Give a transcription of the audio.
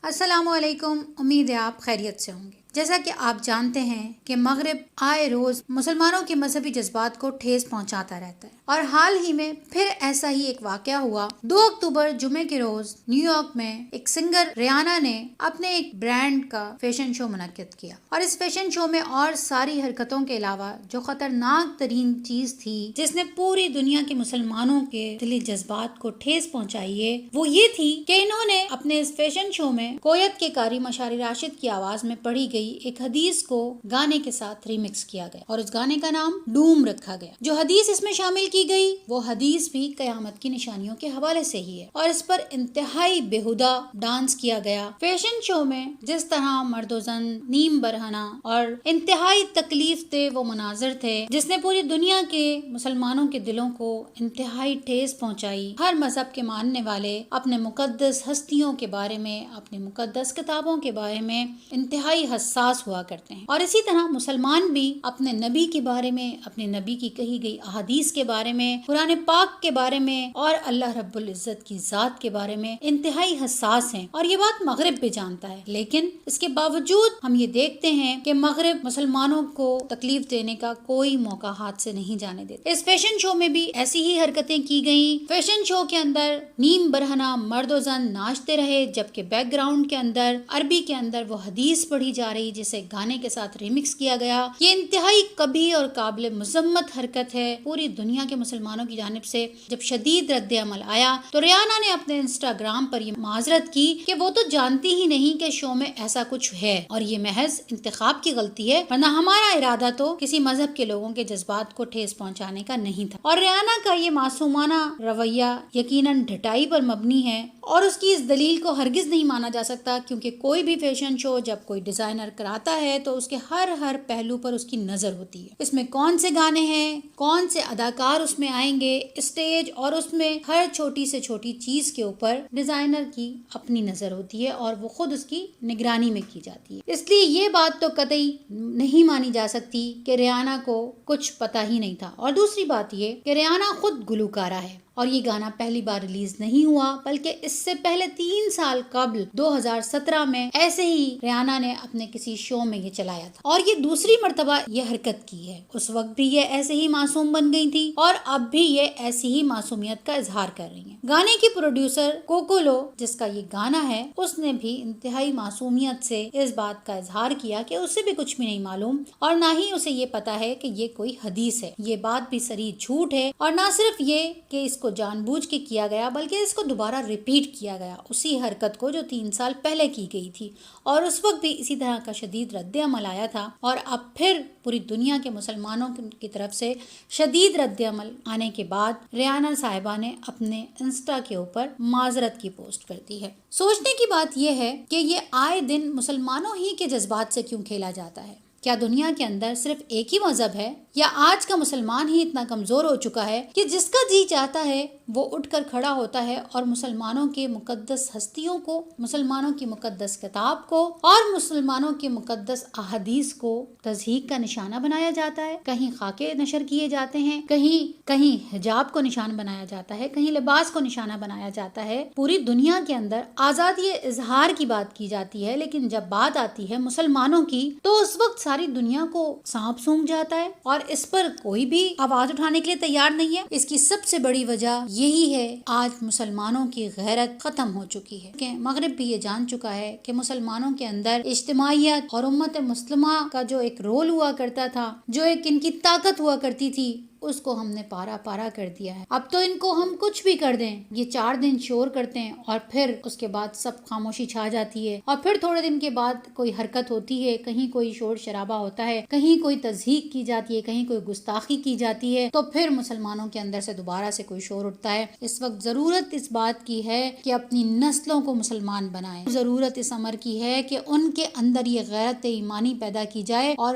السلام علیکم، امید ہے آپ خیریت سے ہوں گے۔ جیسا کہ آپ جانتے ہیں کہ مغرب آئے روز مسلمانوں کے مذہبی جذبات کو ٹھیس پہنچاتا رہتا ہے، اور حال ہی میں پھر ایسا ہی ایک واقعہ ہوا۔ 2 اکتوبر جمعے کے روز نیو یارک میں ایک سنگر ریانا نے اپنے ایک برانڈ کا فیشن شو منعقد کیا، اور اس فیشن شو میں اور ساری حرکتوں کے علاوہ جو خطرناک ترین چیز تھی جس نے پوری دنیا کے مسلمانوں کے دلی جذبات کو ٹھیس پہنچائی ہے، وہ یہ تھی کہ انہوں نے اپنے اس فیشن شو میں کویت کے قاری مشاری راشد کی آواز میں پڑھی گئی ایک حدیث کو گانے کے ساتھ ریمکس کیا گیا، اور اس گانے کا نام ڈوم رکھا گیا۔ جو حدیث اس میں شامل کی گئی وہ حدیث بھی قیامت کی نشانیوں کے حوالے سے ہی ہے، اور اس پر انتہائی بےہودہ ڈانس کیا گیا۔ فیشن شو میں جس طرح مرد و زن نیم برہنہ اور انتہائی تکلیف دہ وہ مناظر تھے جس نے پوری دنیا کے مسلمانوں کے دلوں کو انتہائی ٹھیس پہنچائی۔ ہر مذہب کے ماننے والے اپنے مقدس ہستیوں کے بارے میں، اپنے مقدس کتابوں کے بارے میں انتہائی حساس ہوا کرتے ہیں، اور اسی طرح مسلمان بھی اپنے نبی کے بارے میں، اپنے نبی کی کہی گئی احادیث کے بارے میں، قرآن پاک کے بارے میں اور اللہ رب العزت کی ذات کے بارے میں انتہائی حساس ہیں، اور یہ بات مغرب بھی جانتا ہے۔ لیکن اس کے باوجود ہم یہ دیکھتے ہیں کہ مغرب مسلمانوں کو تکلیف دینے کا کوئی موقع ہاتھ سے نہیں جانے دیتا۔ اس فیشن شو میں بھی ایسی ہی حرکتیں کی گئیں۔ فیشن شو کے اندر نیم برہنہ مرد و زن ناچتے رہے، جبکہ بیک گراؤنڈ کے اندر عربی کے اندر وہ حدیث پڑھی جا رہی جسے گانے کے ساتھ ریمکس کیا گیا۔ یہ انتہائی قبیح اور قابل مذمت حرکت ہے پوری دنیا کے مسلمانوں کی جانب سے۔ جب شدید رد عمل آیا تو ریانا نے اپنے انسٹاگرام پر یہ معذرت کی کہ وہ تو جانتی ہی نہیں کہ شو میں ایسا کچھ ہے، اور یہ محض انتخاب کی غلطی ہے، ورنہ ہمارا ارادہ تو کسی مذہب کے لوگوں کے جذبات کو ٹھیس پہنچانے کا نہیں تھا۔ اور ریانا کا یہ معصومانہ رویہ یقیناً ڈھٹائی پر مبنی ہے، اور اس کی اس دلیل کو ہرگز نہیں مانا جا سکتا، کیونکہ کوئی بھی فیشن شو جب کوئی ڈیزائنر کراتا ہے تو اس کے ہر پہلو پر اس کی نظر ہوتی ہے۔ اس میں کون سے گانے ہیں، کون سے اداکار اس میں آئیں گے، اسٹیج، اور اس میں ہر چھوٹی سے چھوٹی چیز کے اوپر ڈیزائنر کی اپنی نظر ہوتی ہے، اور وہ خود اس کی نگرانی میں کی جاتی ہے۔ اس لیے یہ بات تو قطعی نہیں مانی جا سکتی کہ ریانا کو کچھ پتہ ہی نہیں تھا۔ اور دوسری بات یہ کہ ریانا خود گلوکارہ ہے، اور یہ گانا پہلی بار ریلیز نہیں ہوا، بلکہ اس سے پہلے 3 سال قبل 2017 میں ایسے ہی ریانا نے اپنے کسی شو میں یہ چلایا تھا، اور یہ دوسری مرتبہ یہ حرکت کی ہے۔ اس وقت بھی یہ ایسے ہی معصوم بن گئی تھی، اور اب بھی یہ ایسی ہی معصومیت کا اظہار کر رہی ہیں۔ گانے کی پروڈیوسر کوکولو، جس کا یہ گانا ہے، اس نے بھی انتہائی معصومیت سے اس بات کا اظہار کیا کہ اسے بھی کچھ بھی نہیں معلوم، اور نہ ہی اسے یہ پتا ہے کہ یہ کوئی حدیث ہے۔ یہ بات بھی صریح جھوٹ ہے، اور نہ صرف یہ کہ اس کو جان بوجھ کے کیا گیا، بلکہ اس کو دوبارہ ریپیٹ کیا گیا، اسی حرکت کو جو 3 سال پہلے کی گئی تھی، اور اس وقت بھی اسی طرح کا شدید رد عمل آیا تھا، اور اب پھر پوری دنیا کے مسلمانوں کی طرف سے شدید رد عمل آنے کے بعد ریانا صاحبہ نے اپنے انسٹا کے اوپر معذرت کی پوسٹ کر دی ہے۔ سوچنے کی بات یہ ہے کہ یہ آئے دن مسلمانوں ہی کے جذبات سے کیوں کھیلا جاتا ہے؟ کیا دنیا کے اندر صرف ایک ہی مذہب ہے، یا آج کا مسلمان ہی اتنا کمزور ہو چکا ہے کہ جس کا جی چاہتا ہے وہ اٹھ کر کھڑا ہوتا ہے اور مسلمانوں کے مقدس ہستیوں کو، مسلمانوں کی مقدس کتاب کو اور مسلمانوں کے مقدس احادیث کو تضحیک کا نشانہ بنایا جاتا ہے؟ کہیں خاکے نشر کیے جاتے ہیں، کہیں حجاب کو نشان بنایا جاتا ہے، کہیں لباس کو نشانہ بنایا جاتا ہے۔ پوری دنیا کے اندر آزادی اظہار کی بات کی جاتی ہے، لیکن جب بات آتی ہے مسلمانوں کی تو اس وقت ساری دنیا کو سانپ سونگھ جاتا ہے، اور اس پر کوئی بھی آواز اٹھانے کے لیے تیار نہیں ہے۔ اس کی سب سے بڑی وجہ یہی ہے، آج مسلمانوں کی غیرت ختم ہو چکی ہے، کہ مغرب بھی یہ جان چکا ہے کہ مسلمانوں کے اندر اجتماعیت اور امت مسلمہ کا جو ایک رول ہوا کرتا تھا، جو ایک ان کی طاقت ہوا کرتی تھی، اس کو ہم نے پارا کر دیا ہے۔ اب تو ان کو ہم کچھ بھی کر دیں، یہ 4 دن شور کرتے ہیں، اور پھر اس کے بعد سب خاموشی چھا جاتی ہے، اور پھر تھوڑے دن کے بعد کوئی حرکت ہوتی ہے، کہیں کوئی شور شرابہ ہوتا ہے، کہیں کوئی تضحیک کی جاتی ہے، کہیں کوئی گستاخی کی جاتی ہے، تو پھر مسلمانوں کے اندر سے دوبارہ سے کوئی شور اٹھتا ہے۔ اس وقت ضرورت اس بات کی ہے کہ اپنی نسلوں کو مسلمان بنائیں، ضرورت اس امر کی ہے کہ ان کے اندر یہ غیرت ایمانی پیدا کی جائے، اور